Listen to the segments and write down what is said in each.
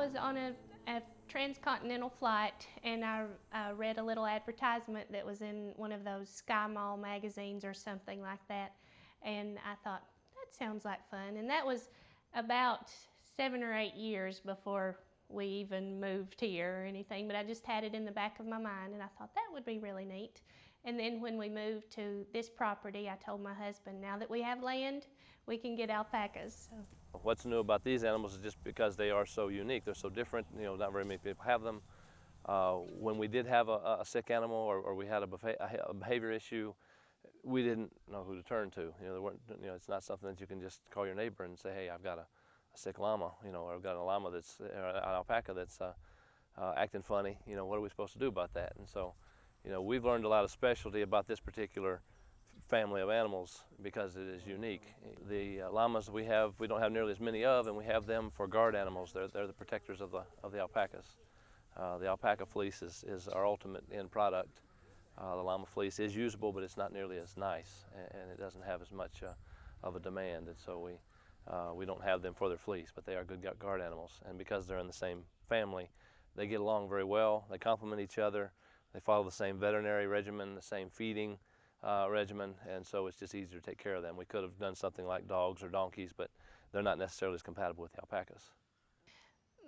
was on a transcontinental flight, and I read a little advertisement that was in one of those Sky Mall magazines or something like that, and I thought, that sounds like fun. And that was about 7 or 8 years before we even moved here or anything, but I just had it in the back of my mind, and I thought that would be really neat. And then when we moved to this property, I told my husband, now that we have land, we can get alpacas. So. What's new about these animals is just because they are so unique, they're so different, not very many people have them. When we did have a sick animal or we had a behavior issue, we didn't know who to turn to. There weren't, it's not something that you can just call your neighbor and say, hey, I've got a sick llama, or I've got a llama that's, or an alpaca that's acting funny. What are we supposed to do about that? And so, we've learned a lot of specialty about this particular family of animals because it is unique. The llamas we don't have nearly as many of, and we have them for guard animals. They're the protectors of the alpacas. The alpaca fleece is our ultimate end product. The llama fleece is usable, but it's not nearly as nice, and it doesn't have as much of a demand. And so we don't have them for their fleece, but they are good guard animals. And because they're in the same family, they get along very well. They complement each other. They follow the same veterinary regimen, the same feeding regimen, and so it's just easier to take care of them. We could have done something like dogs or donkeys, but they're not necessarily as compatible with the alpacas.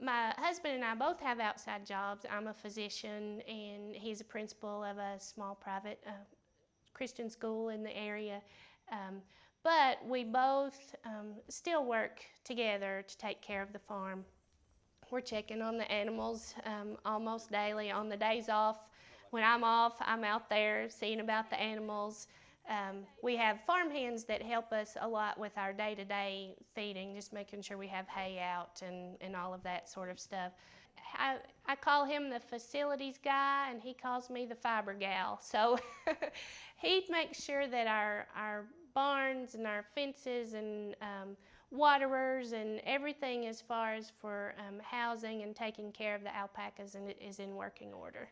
My husband and I both have outside jobs. I'm a physician, and he's a principal of a small private Christian school in the area. But we both still work together to take care of the farm. We're checking on the animals almost daily. On the days off, when I'm off, I'm out there seeing about the animals. We have farm hands that help us a lot with our day-to-day feeding, just making sure we have hay out and all of that sort of stuff. I call him the facilities guy, and he calls me the fiber gal. So he makes sure that our barns and our fences and waterers and everything as far as for housing and taking care of the alpacas is in working order.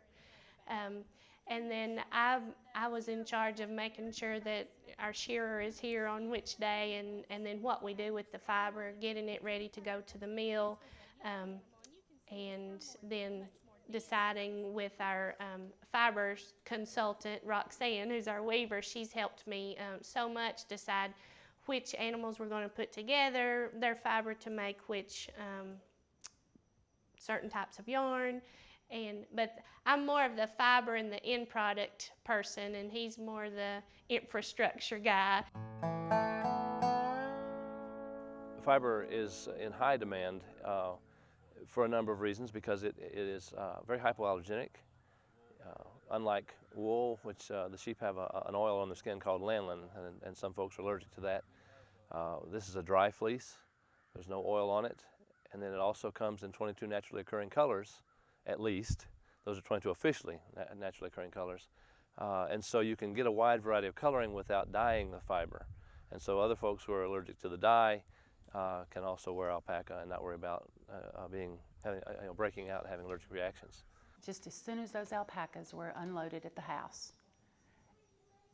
And then I was in charge of making sure that our shearer is here on which day, and then what we do with the fiber, getting it ready to go to the mill, and then deciding with our fiber consultant, Roxanne, who's our weaver. She's helped me so much decide which animals we're going to put together, their fiber to make which certain types of yarn. But I'm more of the fiber and the end product person, and he's more the infrastructure guy. Fiber is in high demand for a number of reasons, because it is very hypoallergenic. Unlike wool, which the sheep have an oil on their skin called lanolin, and some folks are allergic to that. This is a dry fleece. There's no oil on it. And then it also comes in 22 naturally occurring colors, at least. Those are 22 officially naturally occurring colors. And so you can get a wide variety of coloring without dyeing the fiber. And so other folks who are allergic to the dye can also wear alpaca and not worry about breaking out and having allergic reactions. Just as soon as those alpacas were unloaded at the house,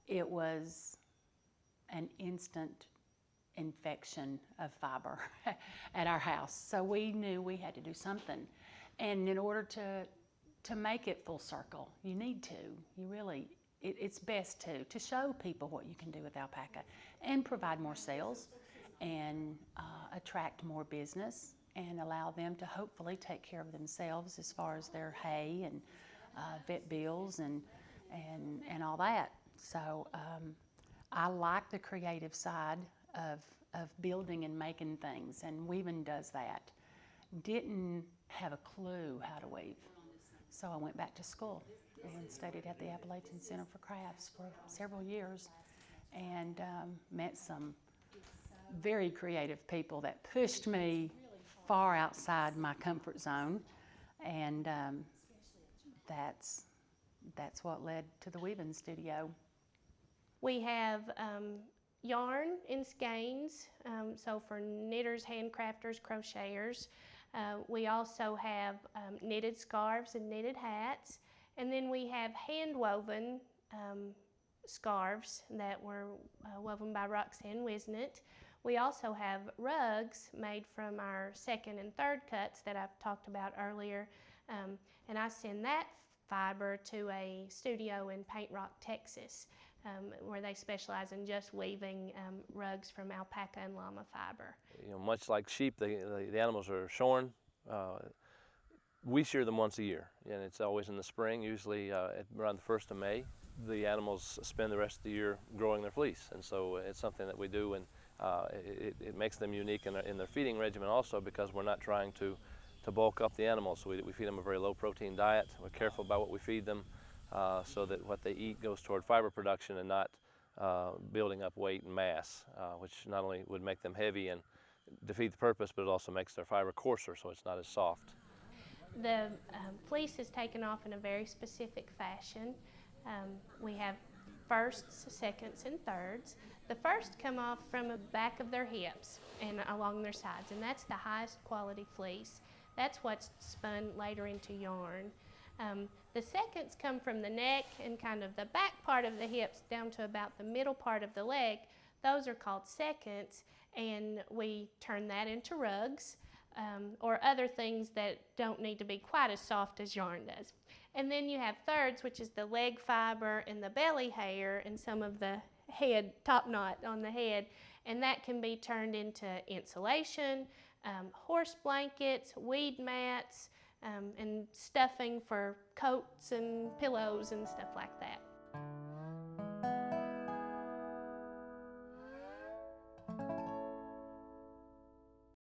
it was an instant infection of fiber at our house. So we knew we had to do something. And in order to make it full circle, you need to. It's best to show people what you can do with alpaca and provide more sales and attract more business and allow them to hopefully take care of themselves as far as their hay and vet bills and all that. So I like the creative side of building and making things, and weaving does that. Didn't have a clue how to weave, so I went back to school and studied at the Appalachian Center for Crafts for several years, and met some very creative people that pushed me far outside my comfort zone, and that's what led to the weaving studio. We have yarn in skeins, so for knitters, handcrafters, crocheters. We also have knitted scarves and knitted hats, and then we have hand woven scarves that were woven by Roxanne Wisnett. We also have rugs made from our second and third cuts that I've talked about earlier, and I send that fiber to a studio in Paint Rock, Texas, where they specialize in just weaving rugs from alpaca and llama fiber. You know, much like sheep, the animals are shorn. We shear them once a year, and it's always in the spring, usually around the 1st of May. The animals spend the rest of the year growing their fleece, and so it's something that we do, and it makes them unique in their feeding regimen also, because we're not trying to bulk up the animals. So we feed them a very low protein diet. We're careful about what we feed them so that what they eat goes toward fiber production and not building up weight and mass, which not only would make them heavy and defeat the purpose, but it also makes their fiber coarser, so it's not as soft. The fleece is taken off in a very specific fashion. We have firsts, seconds, and thirds. The first come off from the back of their hips and along their sides, and that's the highest quality fleece. That's what's spun later into yarn. The seconds come from the neck and kind of the back part of the hips down to about the middle part of the leg. Those are called seconds, and we turn that into rugs or other things that don't need to be quite as soft as yarn does. And then you have thirds, which is the leg fiber and the belly hair and some of the head, top knot on the head, and that can be turned into insulation, horse blankets, weed mats, and stuffing for coats and pillows and stuff like that.